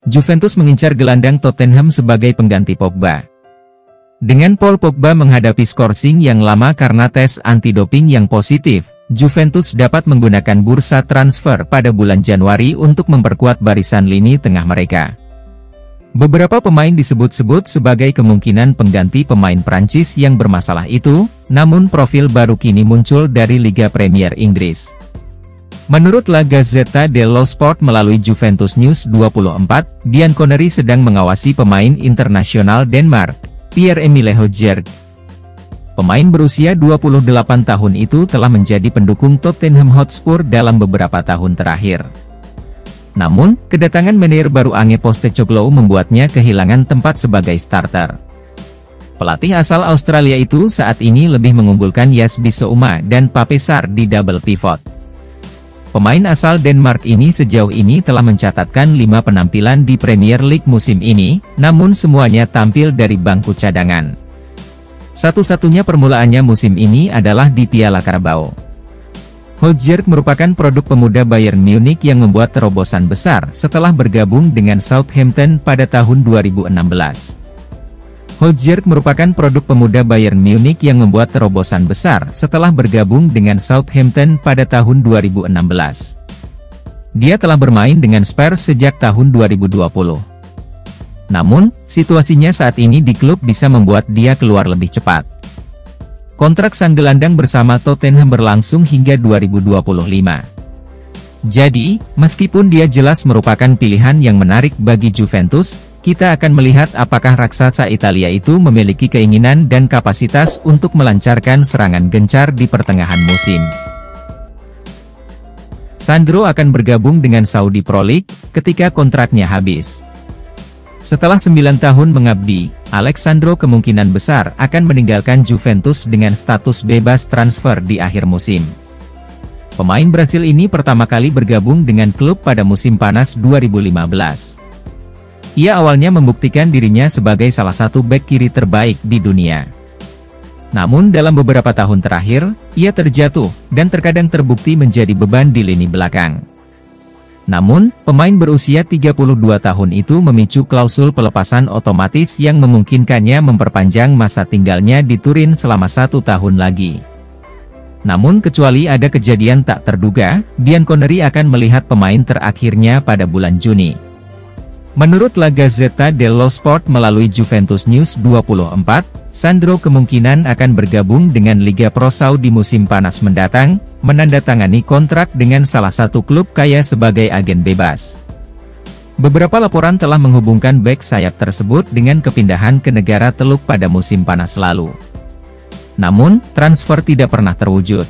Juventus mengincar gelandang Tottenham sebagai pengganti Pogba. Dengan Paul Pogba menghadapi skorsing yang lama karena tes anti-doping yang positif, Juventus dapat menggunakan bursa transfer pada bulan Januari untuk memperkuat barisan lini tengah mereka. Beberapa pemain disebut-sebut sebagai kemungkinan pengganti pemain Prancis yang bermasalah itu, namun profil baru kini muncul dari Liga Premier Inggris. Menurut La Gazzetta dello Sport melalui Juventus News 24, Bianconeri sedang mengawasi pemain internasional Denmark, Pierre-Emile Højbjerg. Pemain berusia 28 tahun itu telah menjadi pendukung Tottenham Hotspur dalam beberapa tahun terakhir. Namun, kedatangan manajer baru Ange Postecoglou membuatnya kehilangan tempat sebagai starter. Pelatih asal Australia itu saat ini lebih mengunggulkan Jes Bissouma dan Pape Sarr di double pivot. Pemain asal Denmark ini sejauh ini telah mencatatkan 5 penampilan di Premier League musim ini, namun semuanya tampil dari bangku cadangan. Satu-satunya permulaannya musim ini adalah di Piala Carabao. Højbjerg merupakan produk pemuda Bayern Munich yang membuat terobosan besar setelah bergabung dengan Southampton pada tahun 2016. Højbjerg merupakan produk pemuda Bayern Munich yang membuat terobosan besar setelah bergabung dengan Southampton pada tahun 2016. Dia telah bermain dengan Spurs sejak tahun 2020. Namun, situasinya saat ini di klub bisa membuat dia keluar lebih cepat. Kontrak sang gelandang bersama Tottenham berlangsung hingga 2025. Jadi, meskipun dia jelas merupakan pilihan yang menarik bagi Juventus, kita akan melihat apakah raksasa Italia itu memiliki keinginan dan kapasitas untuk melancarkan serangan gencar di pertengahan musim. Sandro akan bergabung dengan Saudi Pro League ketika kontraknya habis. Setelah 9 tahun mengabdi, Alex Sandro kemungkinan besar akan meninggalkan Juventus dengan status bebas transfer di akhir musim. Pemain Brasil ini pertama kali bergabung dengan klub pada musim panas 2015. Ia awalnya membuktikan dirinya sebagai salah satu bek kiri terbaik di dunia. Namun dalam beberapa tahun terakhir, ia terjatuh, dan terkadang terbukti menjadi beban di lini belakang. Namun, pemain berusia 32 tahun itu memicu klausul pelepasan otomatis yang memungkinkannya memperpanjang masa tinggalnya di Turin selama 1 tahun lagi. Namun kecuali ada kejadian tak terduga, Bianconeri akan melihat pemain terakhirnya pada bulan Juni. Menurut La Gazzetta dello Sport melalui Juventus News 24, Sandro kemungkinan akan bergabung dengan Liga Pro Saudi musim panas mendatang, menandatangani kontrak dengan salah satu klub kaya sebagai agen bebas. Beberapa laporan telah menghubungkan bek sayap tersebut dengan kepindahan ke negara Teluk pada musim panas lalu. Namun, transfer tidak pernah terwujud.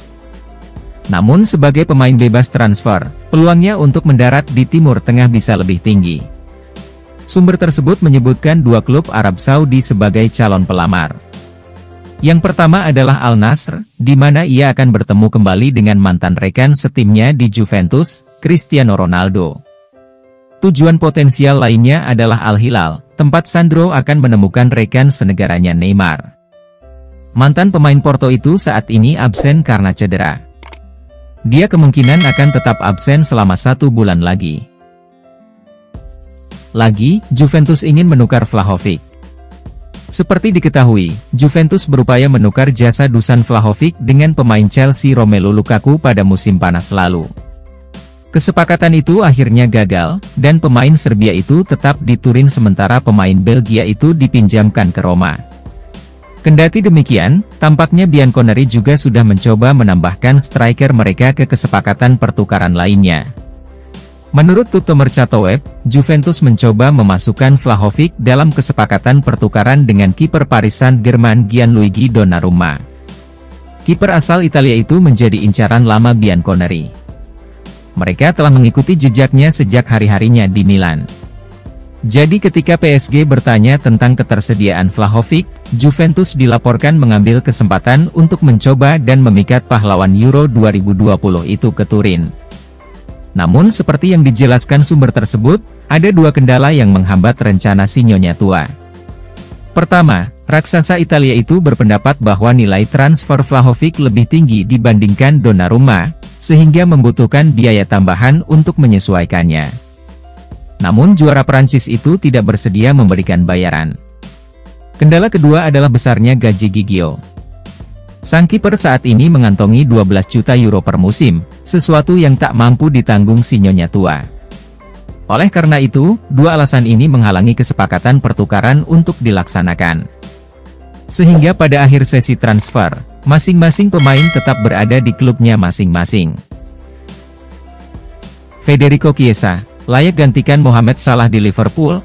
Namun sebagai pemain bebas transfer, peluangnya untuk mendarat di Timur Tengah bisa lebih tinggi. Sumber tersebut menyebutkan 2 klub Arab Saudi sebagai calon pelamar. Yang pertama adalah Al Nassr, di mana ia akan bertemu kembali dengan mantan rekan setimnya di Juventus, Cristiano Ronaldo. Tujuan potensial lainnya adalah Al Hilal, tempat Sandro akan menemukan rekan senegaranya Neymar. Mantan pemain Porto itu saat ini absen karena cedera. Dia kemungkinan akan tetap absen selama 1 bulan lagi. Juventus ingin menukar Vlahovic. Seperti diketahui, Juventus berupaya menukar jasa Dusan Vlahovic dengan pemain Chelsea Romelu Lukaku pada musim panas lalu. Kesepakatan itu akhirnya gagal, dan pemain Serbia itu tetap di Turin sementara pemain Belgia itu dipinjamkan ke Roma. Kendati demikian, tampaknya Bianconeri juga sudah mencoba menambahkan striker mereka ke kesepakatan pertukaran lainnya. Menurut Tutto Mercato Web, Juventus mencoba memasukkan Vlahovic dalam kesepakatan pertukaran dengan kiper Paris Saint-Germain Gianluigi Donnarumma. Kiper asal Italia itu menjadi incaran lama Bianconeri. Mereka telah mengikuti jejaknya sejak hari-harinya di Milan. Jadi ketika PSG bertanya tentang ketersediaan Vlahovic, Juventus dilaporkan mengambil kesempatan untuk mencoba dan memikat pahlawan Euro 2020 itu ke Turin. Namun seperti yang dijelaskan sumber tersebut, ada 2 kendala yang menghambat rencana si Nyonya tua. Pertama, raksasa Italia itu berpendapat bahwa nilai transfer Vlahovic lebih tinggi dibandingkan Donnarumma, sehingga membutuhkan biaya tambahan untuk menyesuaikannya. Namun juara Prancis itu tidak bersedia memberikan bayaran. Kendala kedua adalah besarnya gaji Gigio. Sang kiper saat ini mengantongi 12 juta euro per musim, sesuatu yang tak mampu ditanggung si nyonya tua. Oleh karena itu, dua alasan ini menghalangi kesepakatan pertukaran untuk dilaksanakan. Sehingga pada akhir sesi transfer, masing-masing pemain tetap berada di klubnya masing-masing. Federico Chiesa layak gantikan Mohamed Salah di Liverpool?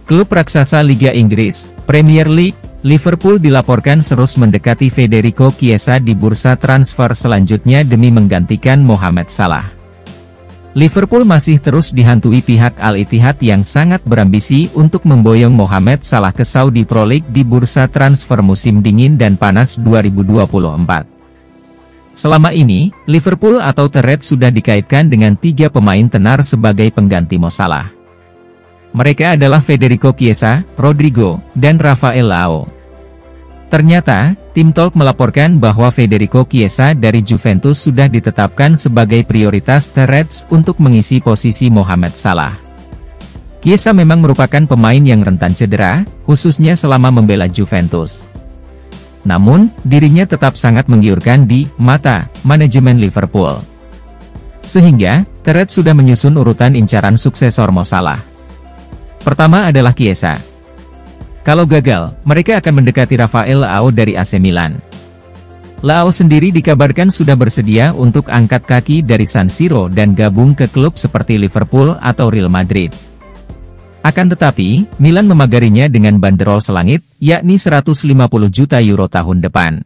Klub raksasa Liga Inggris, Premier League, Liverpool dilaporkan terus mendekati Federico Chiesa di bursa transfer selanjutnya demi menggantikan Mohamed Salah. Liverpool masih terus dihantui pihak Al-Ittihad yang sangat berambisi untuk memboyong Mohamed Salah ke Saudi Pro League di bursa transfer musim dingin dan panas 2024. Selama ini, Liverpool atau The Reds sudah dikaitkan dengan 3 pemain tenar sebagai pengganti Mo Salah. Mereka adalah Federico Chiesa, Rodrigo, dan Rafael Leao. Ternyata, Tim Talk melaporkan bahwa Federico Chiesa dari Juventus sudah ditetapkan sebagai prioritas The Reds untuk mengisi posisi Mohamed Salah. Chiesa memang merupakan pemain yang rentan cedera, khususnya selama membela Juventus. Namun, dirinya tetap sangat menggiurkan di mata manajemen Liverpool. Sehingga, The Reds sudah menyusun urutan incaran suksesor Mo Salah. Pertama adalah Chiesa. Kalau gagal, mereka akan mendekati Rafael Leao dari AC Milan. Leao sendiri dikabarkan sudah bersedia untuk angkat kaki dari San Siro dan gabung ke klub seperti Liverpool atau Real Madrid. Akan tetapi, Milan memagarinya dengan banderol selangit, yakni 150 juta euro tahun depan.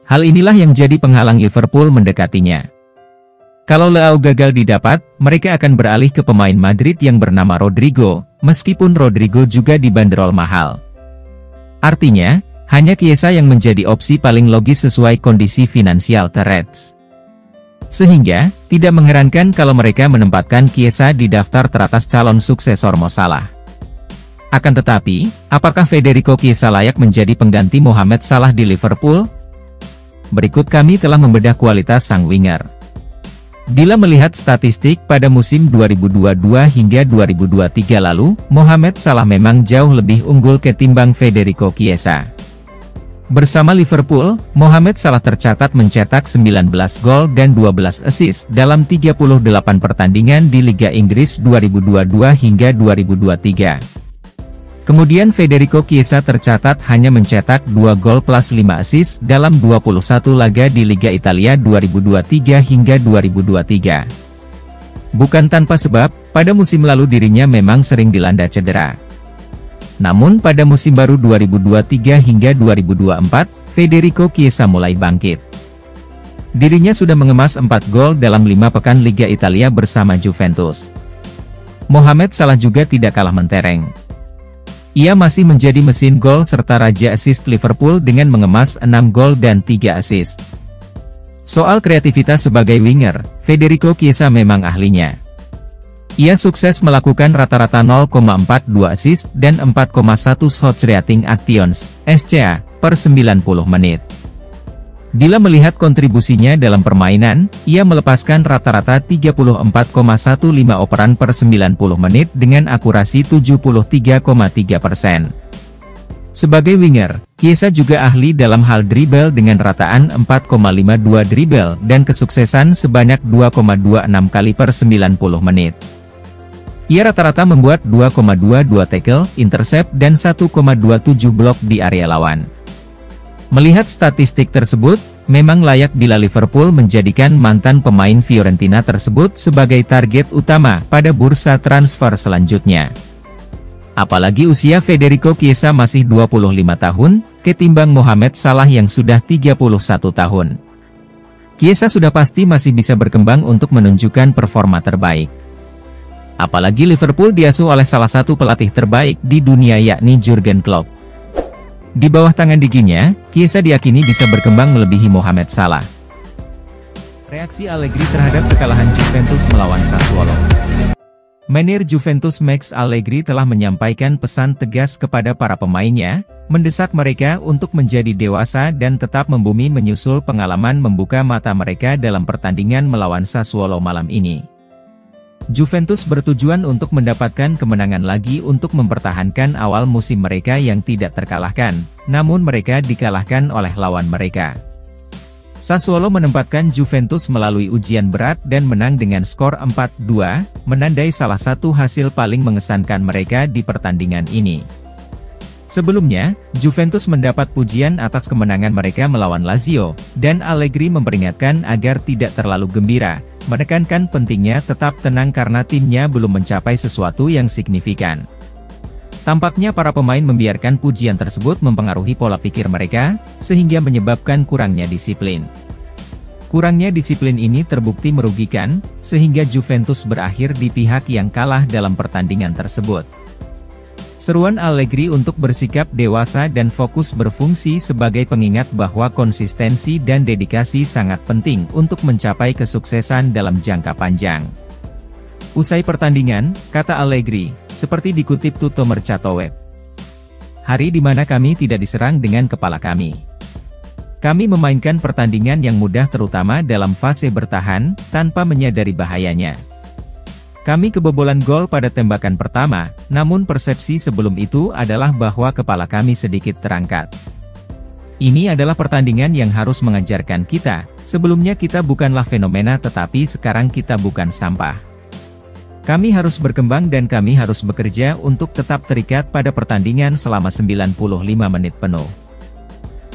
Hal inilah yang jadi penghalang Liverpool mendekatinya. Kalau Leao gagal didapat, mereka akan beralih ke pemain Madrid yang bernama Rodrigo, meskipun Rodrigo juga dibanderol mahal. Artinya, hanya Chiesa yang menjadi opsi paling logis sesuai kondisi finansial The Reds. Sehingga, tidak mengherankan kalau mereka menempatkan Chiesa di daftar teratas calon suksesor Mo Salah. Akan tetapi, apakah Federico Chiesa layak menjadi pengganti Mohamed Salah di Liverpool? Berikut kami telah membedah kualitas sang winger. Bila melihat statistik pada musim 2022 hingga 2023 lalu, Mohamed Salah memang jauh lebih unggul ketimbang Federico Chiesa. Bersama Liverpool, Mohamed Salah tercatat mencetak 19 gol dan 12 assist dalam 38 pertandingan di Liga Inggris 2022 hingga 2023. Kemudian Federico Chiesa tercatat hanya mencetak 2 gol plus 5 assist dalam 21 laga di Liga Italia 2023 hingga 2023. Bukan tanpa sebab, pada musim lalu dirinya memang sering dilanda cedera. Namun pada musim baru 2023 hingga 2024, Federico Chiesa mulai bangkit. Dirinya sudah mengemas 4 gol dalam 5 pekan Liga Italia bersama Juventus. Mohamed Salah juga tidak kalah mentereng. Ia masih menjadi mesin gol serta raja assist Liverpool dengan mengemas 6 gol dan 3 assist. Soal kreativitas sebagai winger, Federico Chiesa memang ahlinya. Ia sukses melakukan rata-rata 0,42 assist dan 4,1 shots rating actions, SCA, per 90 menit. Bila melihat kontribusinya dalam permainan, ia melepaskan rata-rata 34,15 operan per 90 menit dengan akurasi 73,3%. Sebagai winger, Chiesa juga ahli dalam hal dribble dengan rataan 4,52 dribble dan kesuksesan sebanyak 2,26 kali per 90 menit. Ia rata-rata membuat 2,22 tackle, intercept dan 1,27 blok di area lawan. Melihat statistik tersebut, memang layak bila Liverpool menjadikan mantan pemain Fiorentina tersebut sebagai target utama pada bursa transfer selanjutnya. Apalagi usia Federico Chiesa masih 25 tahun, ketimbang Mohamed Salah yang sudah 31 tahun. Chiesa sudah pasti masih bisa berkembang untuk menunjukkan performa terbaik. Apalagi Liverpool diasuh oleh salah satu pelatih terbaik di dunia yakni Jurgen Klopp. Di bawah tangan diginya, Chiesa diyakini bisa berkembang melebihi Mohamed Salah. Reaksi Allegri terhadap kekalahan Juventus melawan Sassuolo. Manajer Juventus Max Allegri telah menyampaikan pesan tegas kepada para pemainnya, mendesak mereka untuk menjadi dewasa dan tetap membumi menyusul pengalaman membuka mata mereka dalam pertandingan melawan Sassuolo malam ini. Juventus bertujuan untuk mendapatkan kemenangan lagi untuk mempertahankan awal musim mereka yang tidak terkalahkan, namun mereka dikalahkan oleh lawan mereka. Sassuolo menempatkan Juventus melalui ujian berat dan menang dengan skor 4-2, menandai salah satu hasil paling mengesankan mereka di pertandingan ini. Sebelumnya, Juventus mendapat pujian atas kemenangan mereka melawan Lazio, dan Allegri memperingatkan agar tidak terlalu gembira, menekankan pentingnya tetap tenang karena timnya belum mencapai sesuatu yang signifikan. Tampaknya para pemain membiarkan pujian tersebut mempengaruhi pola pikir mereka, sehingga menyebabkan kurangnya disiplin. Kurangnya disiplin ini terbukti merugikan, sehingga Juventus berakhir di pihak yang kalah dalam pertandingan tersebut. Seruan Allegri untuk bersikap dewasa dan fokus berfungsi sebagai pengingat bahwa konsistensi dan dedikasi sangat penting untuk mencapai kesuksesan dalam jangka panjang. Usai pertandingan, kata Allegri, seperti dikutip Tutto Mercato Web. Hari di mana kami tidak diserang dengan kepala kami. Kami memainkan pertandingan yang mudah terutama dalam fase bertahan, tanpa menyadari bahayanya. Kami kebobolan gol pada tembakan pertama, namun persepsi sebelum itu adalah bahwa kepala kami sedikit terangkat. Ini adalah pertandingan yang harus mengajarkan kita, sebelumnya kita bukanlah fenomena tetapi sekarang kita bukan sampah. Kami harus berkembang dan kami harus bekerja untuk tetap terikat pada pertandingan selama 95 menit penuh.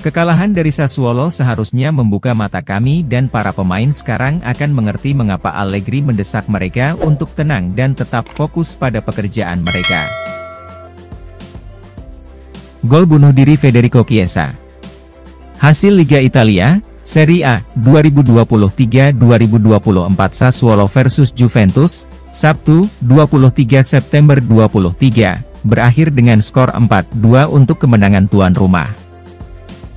Kekalahan dari Sassuolo seharusnya membuka mata kami dan para pemain sekarang akan mengerti mengapa Allegri mendesak mereka untuk tenang dan tetap fokus pada pekerjaan mereka. Gol bunuh diri Federico Chiesa. Hasil Liga Italia, Serie A, 2023-2024 Sassuolo versus Juventus, Sabtu, 23 September 2023, berakhir dengan skor 4-2 untuk kemenangan tuan rumah.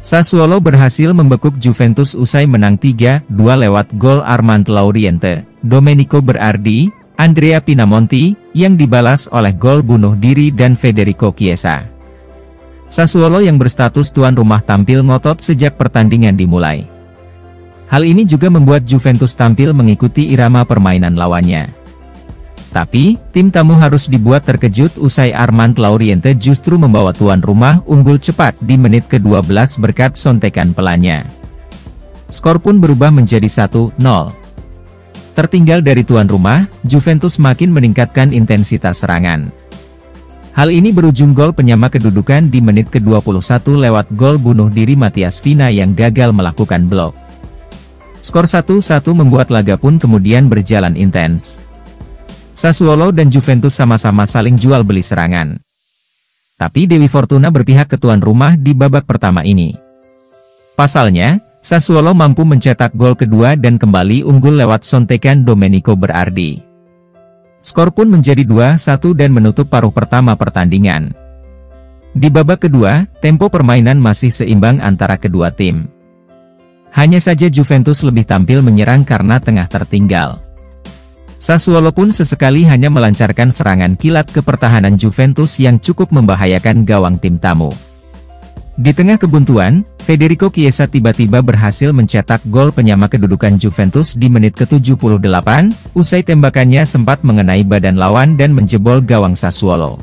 Sassuolo berhasil membekuk Juventus usai menang 3-2 lewat gol Armand Lauriente, Domenico Berardi, Andrea Pinamonti, yang dibalas oleh gol bunuh diri dan Federico Chiesa. Sassuolo yang berstatus tuan rumah tampil ngotot sejak pertandingan dimulai. Hal ini juga membuat Juventus tampil mengikuti irama permainan lawannya. Tapi, tim tamu harus dibuat terkejut usai Armand Lauriente justru membawa tuan rumah unggul cepat di menit ke-12 berkat sontekan pelannya. Skor pun berubah menjadi 1-0. Tertinggal dari tuan rumah, Juventus makin meningkatkan intensitas serangan. Hal ini berujung gol penyama kedudukan di menit ke-21 lewat gol bunuh diri Matias Vina yang gagal melakukan blok. Skor 1-1 membuat laga pun kemudian berjalan intens. Sassuolo dan Juventus sama-sama saling jual beli serangan. Tapi Dewi Fortuna berpihak ke tuan rumah di babak pertama ini. Pasalnya, Sassuolo mampu mencetak gol kedua dan kembali unggul lewat sontekan Domenico Berardi. Skor pun menjadi 2-1 dan menutup paruh pertama pertandingan. Di babak kedua, tempo permainan masih seimbang antara kedua tim. Hanya saja Juventus lebih tampil menyerang karena tengah tertinggal. Sassuolo pun sesekali hanya melancarkan serangan kilat ke pertahanan Juventus yang cukup membahayakan gawang tim tamu. Di tengah kebuntuan, Federico Chiesa tiba-tiba berhasil mencetak gol penyama kedudukan Juventus di menit ke-78, usai tembakannya sempat mengenai badan lawan dan menjebol gawang Sassuolo.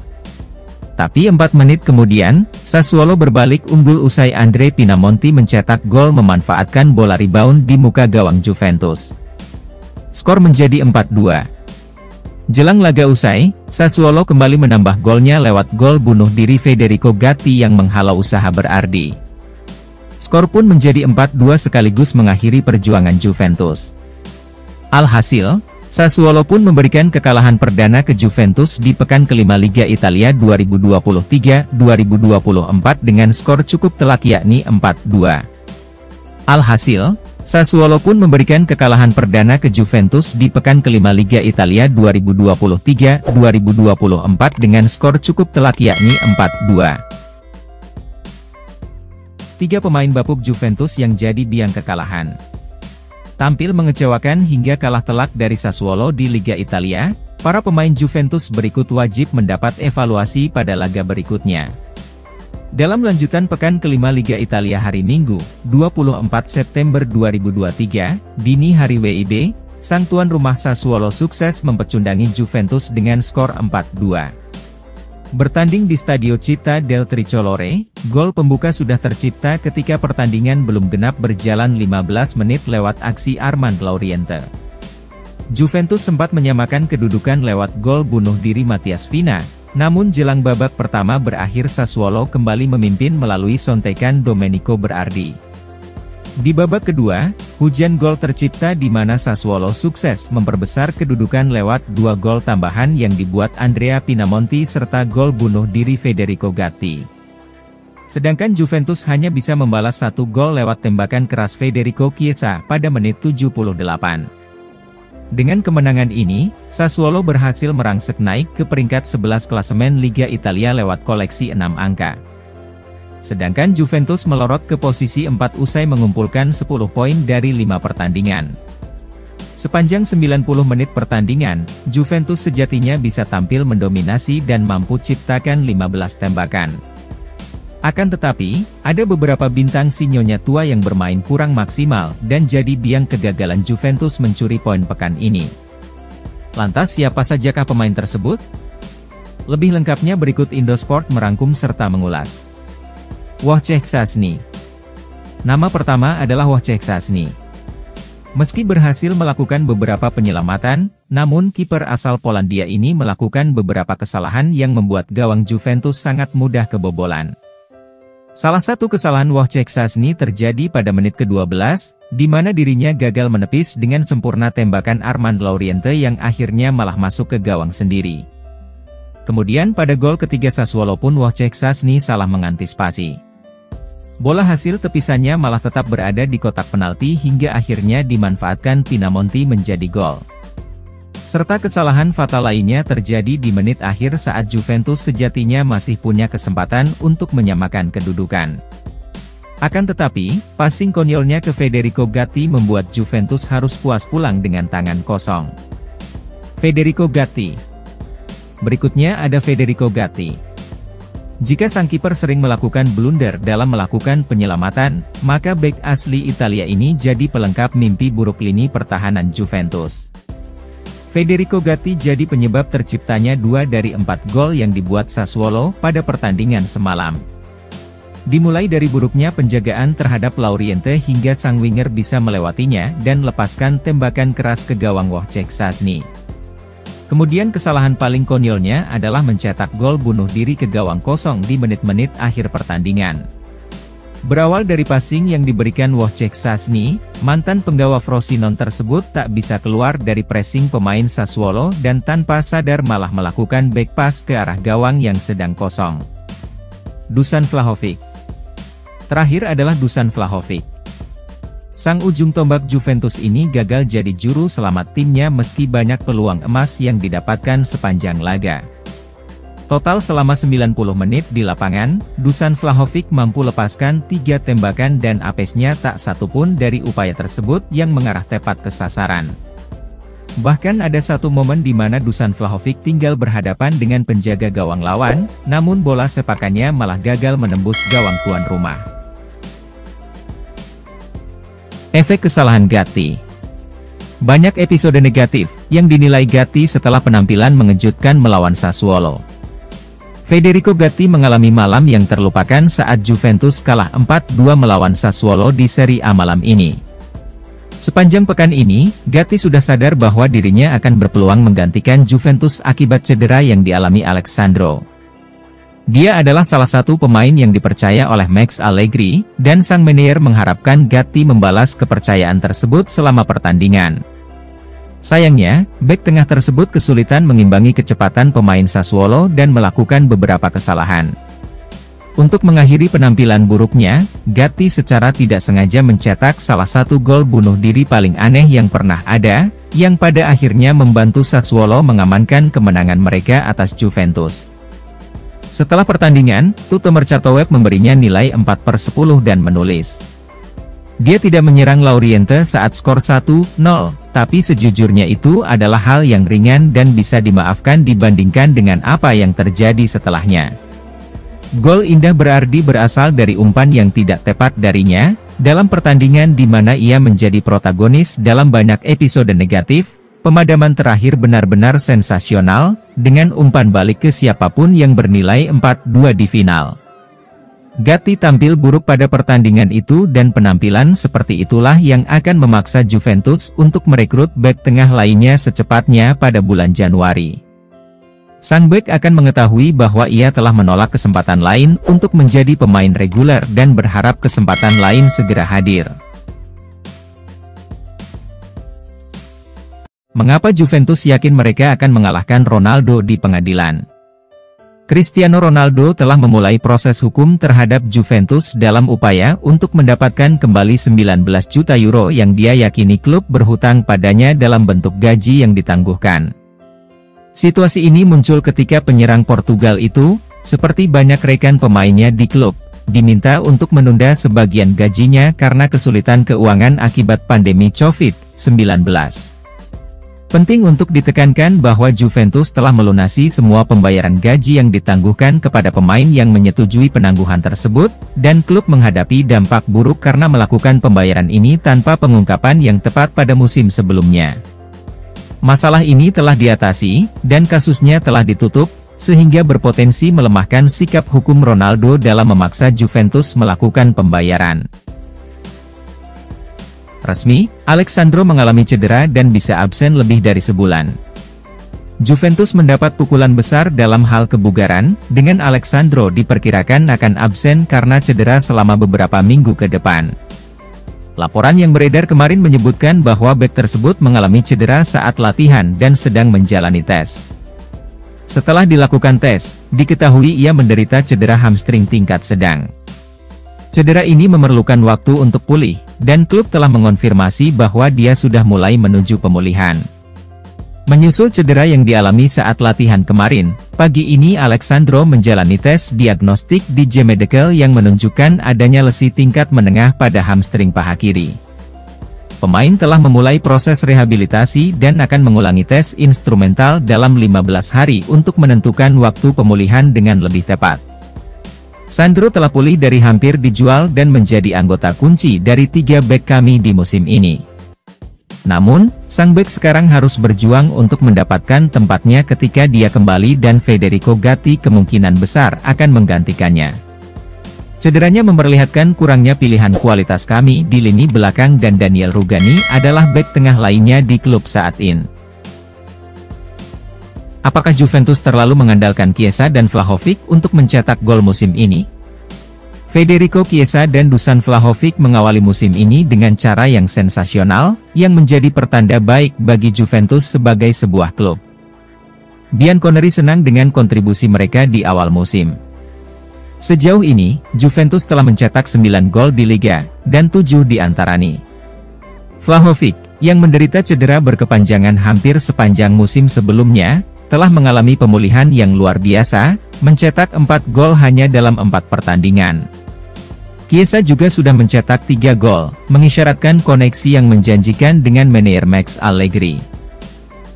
Tapi 4 menit kemudian, Sassuolo berbalik unggul usai Andrea Pinamonti mencetak gol memanfaatkan bola rebound di muka gawang Juventus. Skor menjadi 4-2. Jelang laga usai, Sassuolo kembali menambah golnya lewat gol bunuh diri Federico Gatti yang menghalau usaha Berardi. Skor pun menjadi 4-2 sekaligus mengakhiri perjuangan Juventus. Alhasil, Sassuolo pun memberikan kekalahan perdana ke Juventus di pekan kelima Liga Italia 2023-2024 dengan skor cukup telak yakni 4-2. Alhasil, Sassuolo pun memberikan kekalahan perdana ke Juventus di pekan kelima Liga Italia 2023-2024 dengan skor cukup telak yakni 4-2. 3 pemain bapuk Juventus yang jadi biang kekalahan. Tampil mengecewakan hingga kalah telak dari Sassuolo di Liga Italia, para pemain Juventus berikut wajib mendapat evaluasi pada laga berikutnya. Dalam lanjutan pekan kelima Liga Italia hari Minggu, 24 September 2023, dini hari WIB, sang tuan rumah Sassuolo sukses mempecundangi Juventus dengan skor 4-2. Bertanding di Stadio Città del Tricolore, gol pembuka sudah tercipta ketika pertandingan belum genap berjalan 15 menit lewat aksi Armand Lauriente. Juventus sempat menyamakan kedudukan lewat gol bunuh diri Matias Vina, namun jelang babak pertama berakhir Sassuolo kembali memimpin melalui sontekan Domenico Berardi. Di babak kedua, hujan gol tercipta di mana Sassuolo sukses memperbesar kedudukan lewat 2 gol tambahan yang dibuat Andrea Pinamonti serta gol bunuh diri Federico Gatti. Sedangkan Juventus hanya bisa membalas 1 gol lewat tembakan keras Federico Chiesa pada menit 78. Dengan kemenangan ini, Sassuolo berhasil merangsek naik ke peringkat 11 klasemen Liga Italia lewat koleksi 6 angka. Sedangkan Juventus melorot ke posisi 4 usai mengumpulkan 10 poin dari 5 pertandingan. Sepanjang 90 menit pertandingan, Juventus sejatinya bisa tampil mendominasi dan mampu ciptakan 15 tembakan. Akan tetapi, ada beberapa bintang si nyonya tua yang bermain kurang maksimal dan jadi biang kegagalan Juventus mencuri poin pekan ini. Lantas siapa sajakah pemain tersebut? Lebih lengkapnya berikut Indosport merangkum serta mengulas. Wojciech Szczęsny. Nama pertama adalah Wojciech Szczęsny. Meski berhasil melakukan beberapa penyelamatan, namun kiper asal Polandia ini melakukan beberapa kesalahan yang membuat gawang Juventus sangat mudah kebobolan. Salah satu kesalahan Wojciech Szczęsny terjadi pada menit ke-12, di mana dirinya gagal menepis dengan sempurna tembakan Armand Lauriente yang akhirnya malah masuk ke gawang sendiri. Kemudian pada gol ketiga Sassuolo pun Wojciech Szczęsny salah mengantisipasi. Bola hasil tepisannya malah tetap berada di kotak penalti hingga akhirnya dimanfaatkan Pinamonti menjadi gol. Serta kesalahan fatal lainnya terjadi di menit akhir saat Juventus sejatinya masih punya kesempatan untuk menyamakan kedudukan. Akan tetapi, passing konyolnya ke Federico Gatti membuat Juventus harus puas pulang dengan tangan kosong. Federico Gatti. Berikutnya ada Federico Gatti. Jika sang kiper sering melakukan blunder dalam melakukan penyelamatan, maka bek asli Italia ini jadi pelengkap mimpi buruk lini pertahanan Juventus. Federico Gatti jadi penyebab terciptanya 2 dari 4 gol yang dibuat Sassuolo pada pertandingan semalam. Dimulai dari buruknya penjagaan terhadap Lauriente hingga sang winger bisa melewatinya dan lepaskan tembakan keras ke gawang Wojciech Szczęsny. Kemudian kesalahan paling konyolnya adalah mencetak gol bunuh diri ke gawang kosong di menit-menit akhir pertandingan. Berawal dari passing yang diberikan Wojciech Szczęsny, mantan penggawa Frosinone tersebut tak bisa keluar dari pressing pemain Sassuolo dan tanpa sadar malah melakukan back pass ke arah gawang yang sedang kosong. Dusan Vlahovic. Terakhir adalah Dusan Vlahovic. Sang ujung tombak Juventus ini gagal jadi juru selamat timnya meski banyak peluang emas yang didapatkan sepanjang laga. Total selama 90 menit di lapangan, Dusan Vlahovic mampu lepaskan 3 tembakan dan apesnya tak satu pun dari upaya tersebut yang mengarah tepat ke sasaran. Bahkan ada satu momen di mana Dusan Vlahovic tinggal berhadapan dengan penjaga gawang lawan, namun bola sepakannya malah gagal menembus gawang tuan rumah. Efek kesalahan Gatti. Banyak episode negatif yang dinilai Gatti setelah penampilan mengejutkan melawan Sassuolo. Federico Gatti mengalami malam yang terlupakan saat Juventus kalah 4-2 melawan Sassuolo di Serie A malam ini. Sepanjang pekan ini, Gatti sudah sadar bahwa dirinya akan berpeluang menggantikan Juventus akibat cedera yang dialami Alessandro. Dia adalah salah satu pemain yang dipercaya oleh Max Allegri, dan sang manajer mengharapkan Gatti membalas kepercayaan tersebut selama pertandingan. Sayangnya, bek tengah tersebut kesulitan mengimbangi kecepatan pemain Sassuolo dan melakukan beberapa kesalahan. Untuk mengakhiri penampilan buruknya, Gatti secara tidak sengaja mencetak salah satu gol bunuh diri paling aneh yang pernah ada, yang pada akhirnya membantu Sassuolo mengamankan kemenangan mereka atas Juventus. Setelah pertandingan, Tuto Mercatoweb memberinya nilai 4/10 dan menulis, "Dia tidak menyerang Lauriente saat skor 1-0, tapi sejujurnya itu adalah hal yang ringan dan bisa dimaafkan dibandingkan dengan apa yang terjadi setelahnya. Gol indah berarti berasal dari umpan yang tidak tepat darinya, dalam pertandingan di mana ia menjadi protagonis dalam banyak episode negatif. Pemadaman terakhir benar-benar sensasional, dengan umpan balik ke siapapun yang bernilai 4-2 di final. Gatti tampil buruk pada pertandingan itu dan penampilan seperti itulah yang akan memaksa Juventus untuk merekrut bek tengah lainnya secepatnya pada bulan Januari. Sang bek akan mengetahui bahwa ia telah menolak kesempatan lain untuk menjadi pemain reguler dan berharap kesempatan lain segera hadir. Mengapa Juventus yakin mereka akan mengalahkan Ronaldo di pengadilan? Cristiano Ronaldo telah memulai proses hukum terhadap Juventus dalam upaya untuk mendapatkan kembali 19 juta euro yang dia yakini klub berhutang padanya dalam bentuk gaji yang ditangguhkan. Situasi ini muncul ketika penyerang Portugal itu, seperti banyak rekan pemainnya di klub, diminta untuk menunda sebagian gajinya karena kesulitan keuangan akibat pandemi COVID-19. Penting untuk ditekankan bahwa Juventus telah melunasi semua pembayaran gaji yang ditangguhkan kepada pemain yang menyetujui penangguhan tersebut, dan klub menghadapi dampak buruk karena melakukan pembayaran ini tanpa pengungkapan yang tepat pada musim sebelumnya. Masalah ini telah diatasi, dan kasusnya telah ditutup, sehingga berpotensi melemahkan sikap hukum Ronaldo dalam memaksa Juventus melakukan pembayaran. Resmi, Alexandro mengalami cedera dan bisa absen lebih dari sebulan. Juventus mendapat pukulan besar dalam hal kebugaran, dengan Alexandro diperkirakan akan absen karena cedera selama beberapa minggu ke depan. Laporan yang beredar kemarin menyebutkan bahwa bek tersebut mengalami cedera saat latihan dan sedang menjalani tes. Setelah dilakukan tes, diketahui ia menderita cedera hamstring tingkat sedang. Cedera ini memerlukan waktu untuk pulih, dan klub telah mengonfirmasi bahwa dia sudah mulai menuju pemulihan. Menyusul cedera yang dialami saat latihan kemarin, pagi ini Alexandro menjalani tes diagnostik di J-Medical yang menunjukkan adanya lesi tingkat menengah pada hamstring paha kiri. Pemain telah memulai proses rehabilitasi dan akan mengulangi tes instrumental dalam 15 hari untuk menentukan waktu pemulihan dengan lebih tepat. Sandro telah pulih dari hampir dijual dan menjadi anggota kunci dari 3 bek kami di musim ini. Namun, sang bek sekarang harus berjuang untuk mendapatkan tempatnya ketika dia kembali dan Federico Gatti kemungkinan besar akan menggantikannya. Cederanya memperlihatkan kurangnya pilihan kualitas kami di lini belakang dan Daniel Rugani adalah bek tengah lainnya di klub saat ini. Apakah Juventus terlalu mengandalkan Chiesa dan Vlahovic untuk mencetak gol musim ini? Federico Chiesa dan Dusan Vlahovic mengawali musim ini dengan cara yang sensasional, yang menjadi pertanda baik bagi Juventus sebagai sebuah klub. Bianconeri senang dengan kontribusi mereka di awal musim. Sejauh ini, Juventus telah mencetak 9 gol di Liga, dan 7 di antaranya. Vlahovic, yang menderita cedera berkepanjangan hampir sepanjang musim sebelumnya, telah mengalami pemulihan yang luar biasa, mencetak 4 gol hanya dalam 4 pertandingan. Chiesa juga sudah mencetak 3 gol, mengisyaratkan koneksi yang menjanjikan dengan manajer Max Allegri.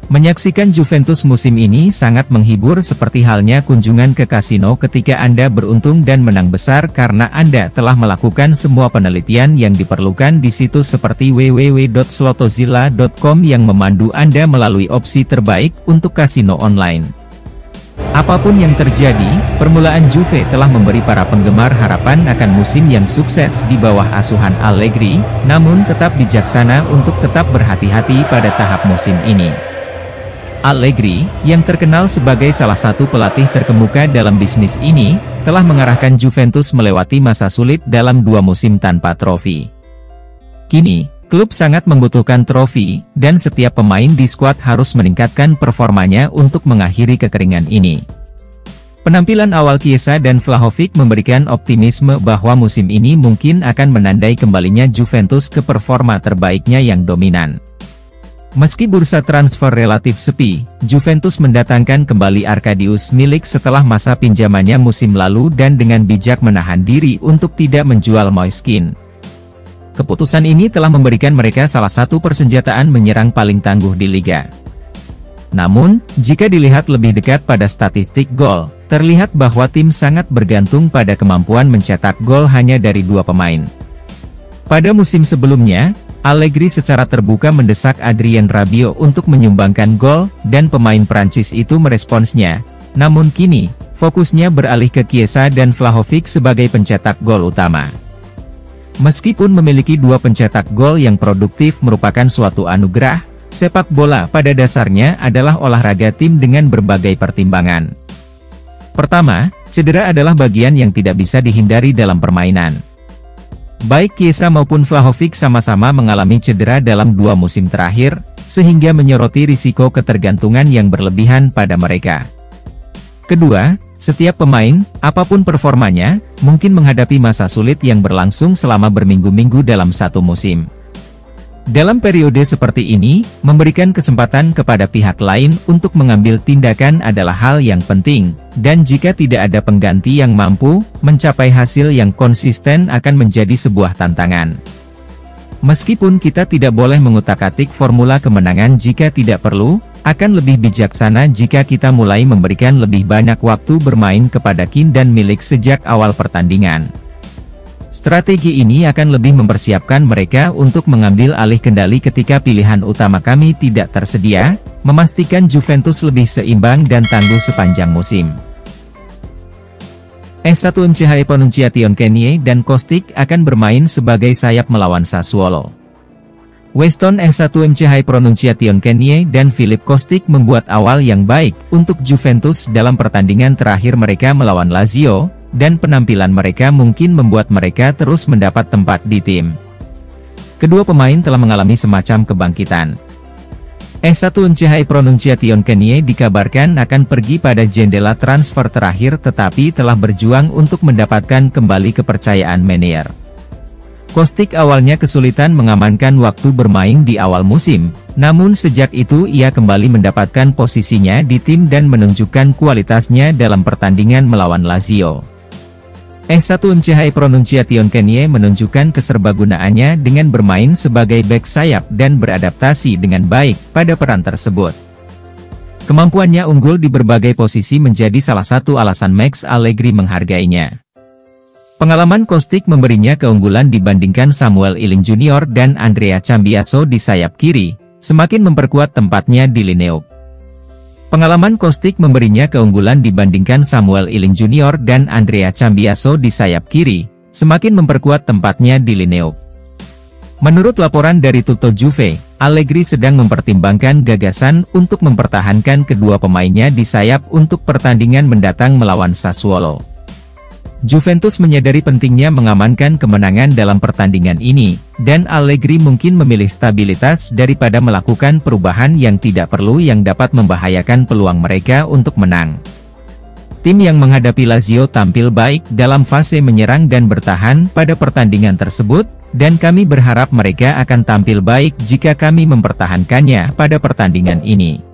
Menyaksikan Juventus musim ini sangat menghibur seperti halnya kunjungan ke kasino ketika Anda beruntung dan menang besar karena Anda telah melakukan semua penelitian yang diperlukan di situs seperti www.slotozilla.com yang memandu Anda melalui opsi terbaik untuk kasino online. Apapun yang terjadi, permulaan Juve telah memberi para penggemar harapan akan musim yang sukses di bawah asuhan Allegri, namun tetap bijaksana untuk tetap berhati-hati pada tahap musim ini. Allegri, yang terkenal sebagai salah satu pelatih terkemuka dalam bisnis ini, telah mengarahkan Juventus melewati masa sulit dalam 2 musim tanpa trofi. Kini, klub sangat membutuhkan trofi, dan setiap pemain di skuad harus meningkatkan performanya untuk mengakhiri kekeringan ini. Penampilan awal Chiesa dan Vlahovic memberikan optimisme bahwa musim ini mungkin akan menandai kembalinya Juventus ke performa terbaiknya yang dominan. Meski bursa transfer relatif sepi, Juventus mendatangkan kembali Arkadiusz Milik setelah masa pinjamannya musim lalu dan dengan bijak menahan diri untuk tidak menjual Moiskin. Keputusan ini telah memberikan mereka salah satu persenjataan menyerang paling tangguh di liga. Namun, jika dilihat lebih dekat pada statistik gol, terlihat bahwa tim sangat bergantung pada kemampuan mencetak gol hanya dari 2 pemain. Pada musim sebelumnya, Allegri secara terbuka mendesak Adrien Rabiot untuk menyumbangkan gol, dan pemain Prancis itu meresponsnya. Namun kini, fokusnya beralih ke Chiesa dan Vlahovic sebagai pencetak gol utama. Meskipun memiliki 2 pencetak gol yang produktif merupakan suatu anugerah, sepak bola pada dasarnya adalah olahraga tim dengan berbagai pertimbangan. Pertama, cedera adalah bagian yang tidak bisa dihindari dalam permainan. Baik Chiesa maupun Vlahovic sama-sama mengalami cedera dalam 2 musim terakhir, sehingga menyoroti risiko ketergantungan yang berlebihan pada mereka. Kedua, setiap pemain, apapun performanya, mungkin menghadapi masa sulit yang berlangsung selama berminggu-minggu dalam satu musim. Dalam periode seperti ini, memberikan kesempatan kepada pihak lain untuk mengambil tindakan adalah hal yang penting, dan jika tidak ada pengganti yang mampu, mencapai hasil yang konsisten akan menjadi sebuah tantangan. Meskipun kita tidak boleh mengutak-atik formula kemenangan jika tidak perlu, akan lebih bijaksana jika kita mulai memberikan lebih banyak waktu bermain kepada Keane dan Milik sejak awal pertandingan. Strategi ini akan lebih mempersiapkan mereka untuk mengambil alih kendali ketika pilihan utama kami tidak tersedia, memastikan Juventus lebih seimbang dan tangguh sepanjang musim. S1 Pronunciation Kenie dan Kostic akan bermain sebagai sayap melawan Sassuolo. Weston S1 Pronunciation Kenie dan Philip Kostic membuat awal yang baik untuk Juventus dalam pertandingan terakhir mereka melawan Lazio, dan penampilan mereka mungkin membuat mereka terus mendapat tempat di tim. Kedua pemain telah mengalami semacam kebangkitan. S1 Pronunciation Kenie dikabarkan akan pergi pada jendela transfer terakhir tetapi telah berjuang untuk mendapatkan kembali kepercayaan Meunier. Kostic awalnya kesulitan mengamankan waktu bermain di awal musim, namun sejak itu ia kembali mendapatkan posisinya di tim dan menunjukkan kualitasnya dalam pertandingan melawan Lazio. S1 Pronunciation Kenie menunjukkan keserbagunaannya dengan bermain sebagai bek sayap dan beradaptasi dengan baik pada peran tersebut. Kemampuannya unggul di berbagai posisi menjadi salah satu alasan Max Allegri menghargainya. Pengalaman Kostic memberinya keunggulan dibandingkan Samuel Iling Junior dan Andrea Cambiaso di sayap kiri, semakin memperkuat tempatnya di Lineup. Pengalaman Kostic memberinya keunggulan dibandingkan Samuel Iling Junior dan Andrea Cambiaso di sayap kiri, semakin memperkuat tempatnya di Lineup. Menurut laporan dari Tutto Juve, Allegri sedang mempertimbangkan gagasan untuk mempertahankan kedua pemainnya di sayap untuk pertandingan mendatang melawan Sassuolo. Juventus menyadari pentingnya mengamankan kemenangan dalam pertandingan ini, dan Allegri mungkin memilih stabilitas daripada melakukan perubahan yang tidak perlu yang dapat membahayakan peluang mereka untuk menang. Tim yang menghadapi Lazio tampil baik dalam fase menyerang dan bertahan pada pertandingan tersebut, dan kami berharap mereka akan tampil baik jika kami mempertahankannya pada pertandingan ini.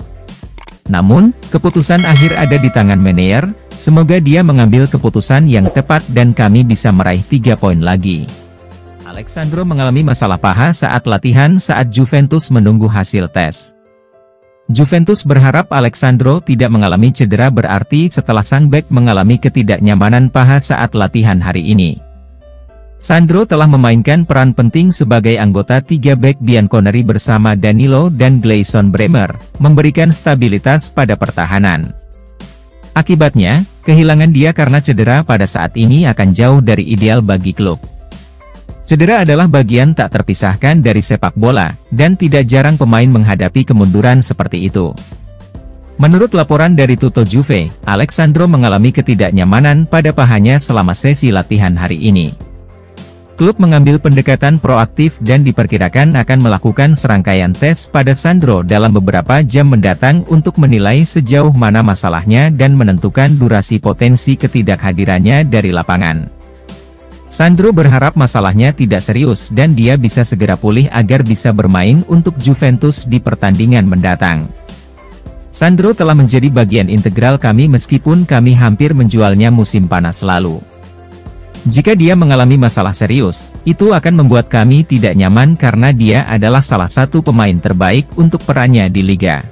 Namun, keputusan akhir ada di tangan Meunier, semoga dia mengambil keputusan yang tepat dan kami bisa meraih 3 poin lagi. Alex Sandro mengalami masalah paha saat latihan saat Juventus menunggu hasil tes. Juventus berharap Alex Sandro tidak mengalami cedera berarti setelah sang bek mengalami ketidaknyamanan paha saat latihan hari ini. Sandro telah memainkan peran penting sebagai anggota 3 bek Bianconeri bersama Danilo dan Gleison Bremer, memberikan stabilitas pada pertahanan. Akibatnya, kehilangan dia karena cedera pada saat ini akan jauh dari ideal bagi klub. Cedera adalah bagian tak terpisahkan dari sepak bola, dan tidak jarang pemain menghadapi kemunduran seperti itu. Menurut laporan dari Tutto Juve, Alex Sandro mengalami ketidaknyamanan pada pahanya selama sesi latihan hari ini. Klub mengambil pendekatan proaktif dan diperkirakan akan melakukan serangkaian tes pada Sandro dalam beberapa jam mendatang untuk menilai sejauh mana masalahnya dan menentukan durasi potensi ketidakhadirannya dari lapangan. Sandro berharap masalahnya tidak serius dan dia bisa segera pulih agar bisa bermain untuk Juventus di pertandingan mendatang. Sandro telah menjadi bagian integral kami meskipun kami hampir menjualnya musim panas lalu. Jika dia mengalami masalah serius, itu akan membuat kami tidak nyaman karena dia adalah salah satu pemain terbaik untuk perannya di liga.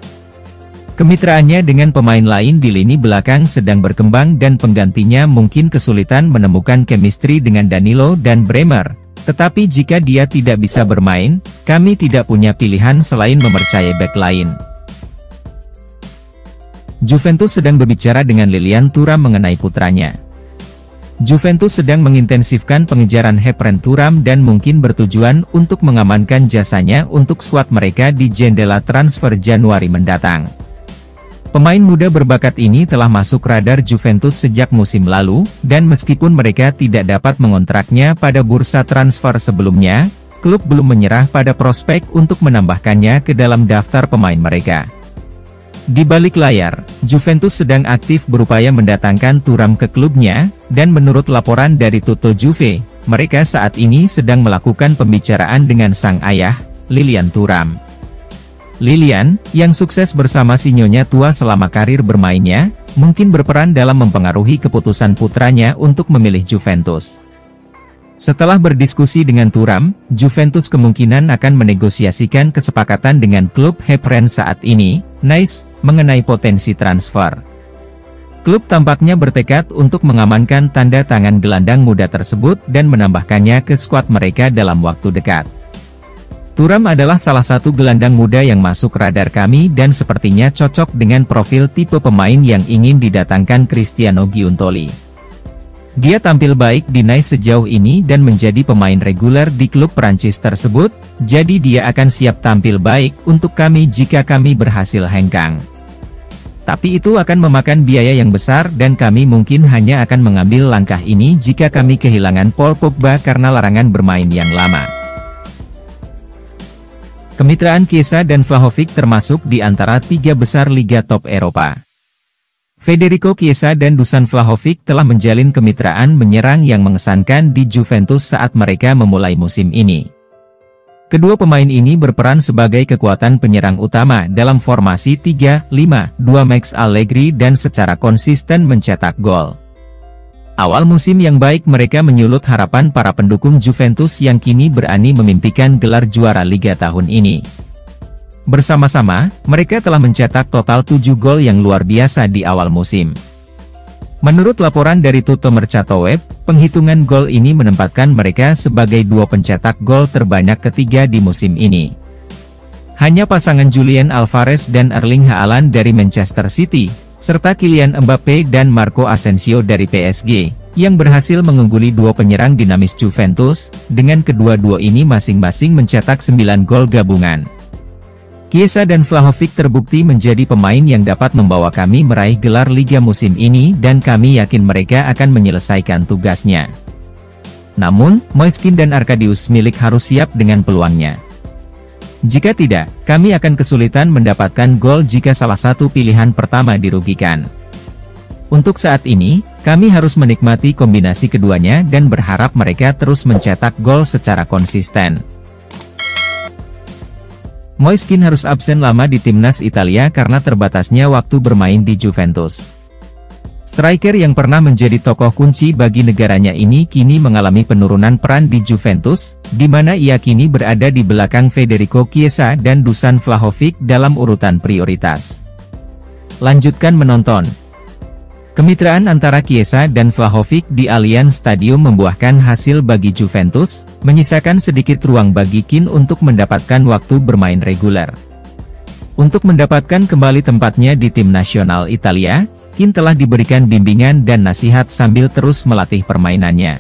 Kemitraannya dengan pemain lain di lini belakang sedang berkembang dan penggantinya mungkin kesulitan menemukan chemistry dengan Danilo dan Bremer. Tetapi jika dia tidak bisa bermain, kami tidak punya pilihan selain mempercayai back lain. Juventus sedang berbicara dengan Lilian Thuram mengenai putranya. Juventus sedang mengintensifkan pengejaran Khéphren Thuram dan mungkin bertujuan untuk mengamankan jasanya untuk skuad mereka di jendela transfer Januari mendatang. Pemain muda berbakat ini telah masuk radar Juventus sejak musim lalu, dan meskipun mereka tidak dapat mengontraknya pada bursa transfer sebelumnya, klub belum menyerah pada prospek untuk menambahkannya ke dalam daftar pemain mereka. Di balik layar, Juventus sedang aktif berupaya mendatangkan Thuram ke klubnya, dan menurut laporan dari Tutto Juve, mereka saat ini sedang melakukan pembicaraan dengan sang ayah, Lilian Thuram. Lilian, yang sukses bersama si nyonya tua selama karir bermainnya, mungkin berperan dalam mempengaruhi keputusan putranya untuk memilih Juventus. Setelah berdiskusi dengan Thuram, Juventus kemungkinan akan menegosiasikan kesepakatan dengan klub Khéphren saat ini, Nice, mengenai potensi transfer. Klub tampaknya bertekad untuk mengamankan tanda tangan gelandang muda tersebut dan menambahkannya ke skuad mereka dalam waktu dekat. Thuram adalah salah satu gelandang muda yang masuk radar kami dan sepertinya cocok dengan profil tipe pemain yang ingin didatangkan Cristiano Giuntoli. Dia tampil baik di Nice sejauh ini dan menjadi pemain reguler di klub Prancis tersebut, jadi dia akan siap tampil baik untuk kami jika kami berhasil hengkang. Tapi itu akan memakan biaya yang besar dan kami mungkin hanya akan mengambil langkah ini jika kami kehilangan Paul Pogba karena larangan bermain yang lama. Kemitraan Chiesa dan Vlahovic termasuk di antara tiga besar liga top Eropa. Federico Chiesa dan Dusan Vlahovic telah menjalin kemitraan menyerang yang mengesankan di Juventus saat mereka memulai musim ini. Kedua pemain ini berperan sebagai kekuatan penyerang utama dalam formasi 3-5-2 Max Allegri dan secara konsisten mencetak gol. Awal musim yang baik mereka menyulut harapan para pendukung Juventus yang kini berani memimpikan gelar juara Liga tahun ini. Bersama-sama, mereka telah mencetak total 7 gol yang luar biasa di awal musim. Menurut laporan dari Tutto Mercato Web, penghitungan gol ini menempatkan mereka sebagai dua pencetak gol terbanyak ketiga di musim ini. Hanya pasangan Julian Alvarez dan Erling Haaland dari Manchester City, serta Kylian Mbappe dan Marco Asensio dari PSG, yang berhasil mengungguli dua penyerang dinamis Juventus, dengan kedua-dua ini masing-masing mencetak 9 gol gabungan. Chiesa dan Vlahovic terbukti menjadi pemain yang dapat membawa kami meraih gelar Liga musim ini dan kami yakin mereka akan menyelesaikan tugasnya. Namun, Moiskin dan Arkadiusz Milik harus siap dengan peluangnya. Jika tidak, kami akan kesulitan mendapatkan gol jika salah satu pilihan pertama dirugikan. Untuk saat ini, kami harus menikmati kombinasi keduanya dan berharap mereka terus mencetak gol secara konsisten. Moiskin harus absen lama di timnas Italia karena terbatasnya waktu bermain di Juventus. Striker yang pernah menjadi tokoh kunci bagi negaranya ini kini mengalami penurunan peran di Juventus, di mana ia kini berada di belakang Federico Chiesa dan Dusan Vlahovic dalam urutan prioritas. Lanjutkan menonton. Kemitraan antara Chiesa dan Vlahovic di Allianz Stadium membuahkan hasil bagi Juventus, menyisakan sedikit ruang bagi Kean untuk mendapatkan waktu bermain reguler. Untuk mendapatkan kembali tempatnya di tim nasional Italia, Kean telah diberikan bimbingan dan nasihat sambil terus melatih permainannya.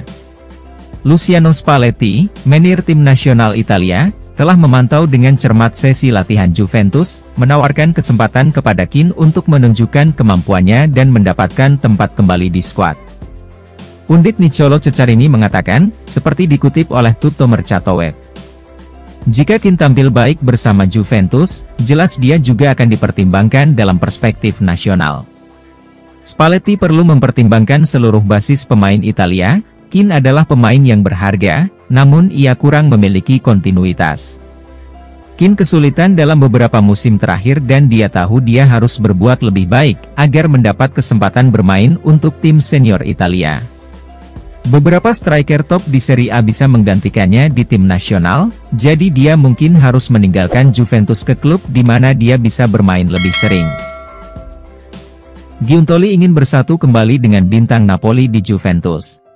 Luciano Spalletti, manajer tim nasional Italia, telah memantau dengan cermat sesi latihan Juventus, menawarkan kesempatan kepada Kean untuk menunjukkan kemampuannya dan mendapatkan tempat kembali di skuad. Pundit Niccolò Ceccarini mengatakan, seperti dikutip oleh Tutto Mercato Web, jika Kean tampil baik bersama Juventus, jelas dia juga akan dipertimbangkan dalam perspektif nasional. Spalletti perlu mempertimbangkan seluruh basis pemain Italia. Kean adalah pemain yang berharga, namun ia kurang memiliki kontinuitas. Kean kesulitan dalam beberapa musim terakhir dan dia tahu dia harus berbuat lebih baik, agar mendapat kesempatan bermain untuk tim senior Italia. Beberapa striker top di Serie A bisa menggantikannya di tim nasional, jadi dia mungkin harus meninggalkan Juventus ke klub di mana dia bisa bermain lebih sering. Giuntoli ingin bersatu kembali dengan bintang Napoli di Juventus.